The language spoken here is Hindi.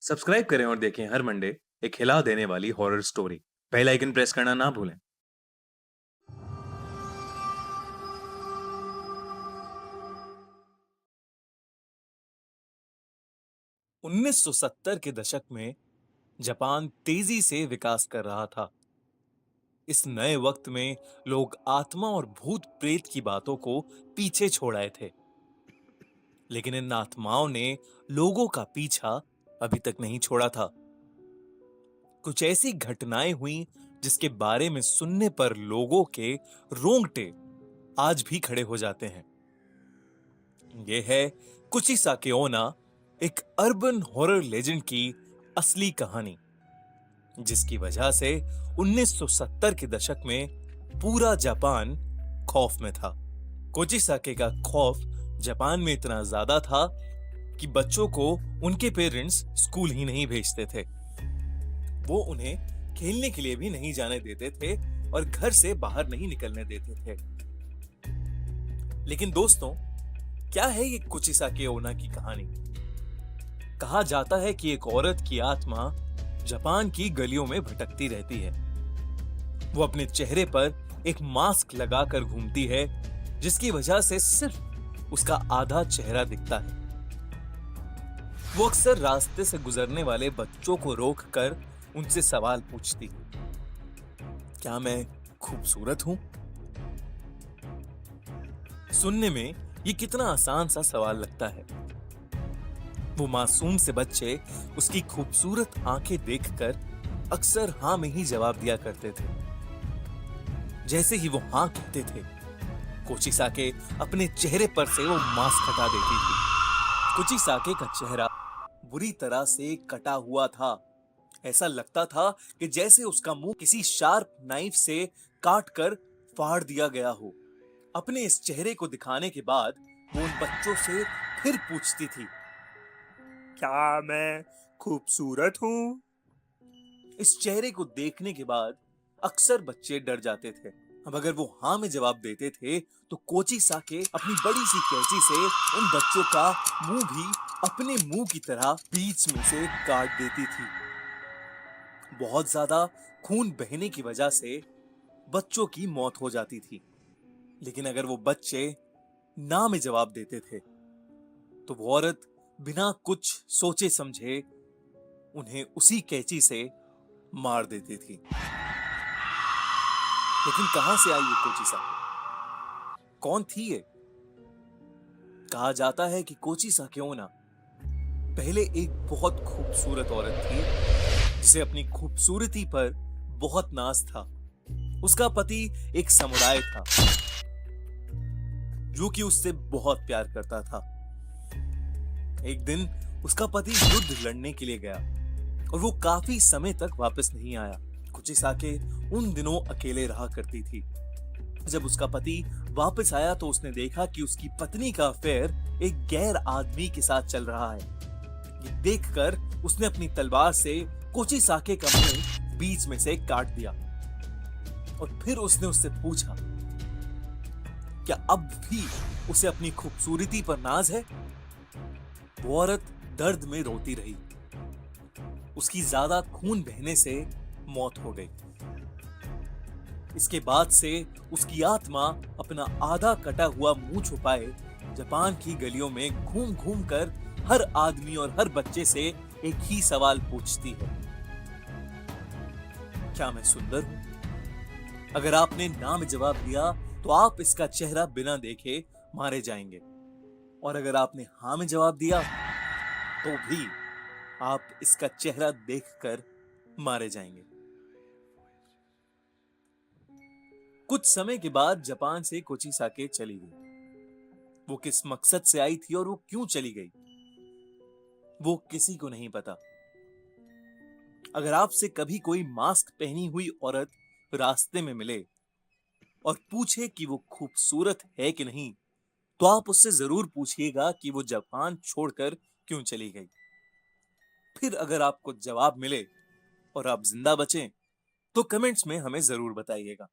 सब्सक्राइब करें और देखें हर मंडे एक हिला देने वाली horror story. Bell icon press करना ना भूलें। 1970 के दशक में जापान तेजी से विकास कर रहा था। इस नए वक्त में लोग आत्मा और भूत प्रेत की बातों को पीछे छोड़ आए थे, लेकिन इन आत्माओं ने लोगों का पीछा अभी तक नहीं छोड़ा था। कुछ ऐसी घटनाएं हुई जिसके बारे में सुनने पर लोगों के रोंगटे आज भी खड़े हो जाते हैं। यह है कुचिसाके ओना, एक अर्बन हॉरर लेजेंड की असली कहानी, जिसकी वजह से 1970 के दशक में पूरा जापान खौफ में था। कोचिसाके का खौफ जापान में इतना ज्यादा था कि बच्चों को उनके पेरेंट्स स्कूल ही नहीं भेजते थे। वो उन्हें खेलने के लिए भी नहीं जाने देते थे और घर से बाहर नहीं निकलने देते थे। लेकिन दोस्तों, क्या है ये कुचिसाके ओना की कहानी? कहा जाता है कि एक औरत की आत्मा जापान की गलियों में भटकती रहती है। वो अपने चेहरे पर एक मास्क लगाकर घूमती है, जिसकी वजह से सिर्फ उसका आधा चेहरा दिखता है। वो अक्सर रास्ते से गुजरने वाले बच्चों को रोककर उनसे सवाल पूछती है, क्या मैं खूबसूरत हूं? सुनने में ये कितना आसान सा सवाल लगता है। वो मासूम से बच्चे उसकी खूबसूरत आंखें देखकर अक्सर हाँ में ही जवाब दिया करते थे। जैसे ही वो हाँ कहते थे, कोचिसाके अपने चेहरे पर से वो मास्क हटा देती थी। कोचिसाके का चेहरा बुरी तरह से कटा हुआ था। ऐसा लगता था कि जैसे उसका मुंह किसी शार्प नाइफ से काट कर फाड़ दिया गया हो। अपने इस चेहरे को दिखाने के बाद वो उन बच्चों से फिर पूछती थी, क्या मैं खूबसूरत हूं? इस चेहरे को देखने के बाद अक्सर बच्चे डर जाते थे। अब अगर वो हाँ में जवाब देते थे तो कोचिसाके अपनी बड़ी सी कैंची से उन बच्चों का मुंह भी अपने मुंह की तरह बीच में से काट देती थी। बहुत ज्यादा खून बहने की वजह से बच्चों की मौत हो जाती थी। लेकिन अगर वो बच्चे ना में जवाब देते थे तो वो औरत बिना कुछ सोचे समझे उन्हें उसी कैंची से मार देती थी। लेकिन कहां से आई ये कोचिसाके? कौन थी ये? कहा जाता है कि कोचिसाके ओना पहले एक बहुत खूबसूरत औरत थी, जिसे अपनी खूबसूरती पर बहुत नाज था। उसका पति एक समुराय था जो कि उससे बहुत प्यार करता था। एक दिन उसका पति युद्ध लड़ने के लिए गया और वो काफी समय तक वापस नहीं आया। कुचिसाके उन दिनों अकेले रहा करती थी। जब उसका पति वापस आया तो उसने देखा कि उसकी पत्नी का अफेयर एक गैर आदमी के साथ चल रहा है। ये देखकर उसने अपनी तलवार से कोचिसाके का मुंह बीच में से काट दिया और फिर उसने उससे पूछा, क्या अब भी उसे अपनी खूबसूरती पर नाज है? वो औरत दर्द में रोती रही। उसकी ज्यादा खून बहने से मौत हो गई। इसके बाद से उसकी आत्मा अपना आधा कटा हुआ मुंह छुपाए जापान की गलियों में घूम घूम कर हर आदमी और हर बच्चे से एक ही सवाल पूछती है, क्या मैं सुंदर हूं? अगर आपने ना में जवाब दिया तो आप इसका चेहरा बिना देखे मारे जाएंगे, और अगर आपने हाँ में जवाब दिया तो भी आप इसका चेहरा देखकर मारे जाएंगे। कुछ समय के बाद जापान से कोचिसाके चली गई। वो किस मकसद से आई थी और वो क्यों चली गई, वो किसी को नहीं पता। अगर आपसे कभी कोई मास्क पहनी हुई औरत रास्ते में मिले और पूछे कि वो खूबसूरत है कि नहीं, तो आप उससे जरूर पूछिएगा कि वो जापान छोड़कर क्यों चली गई। फिर अगर आपको जवाब मिले और आप जिंदा बचें तो कमेंट्स में हमें जरूर बताइएगा।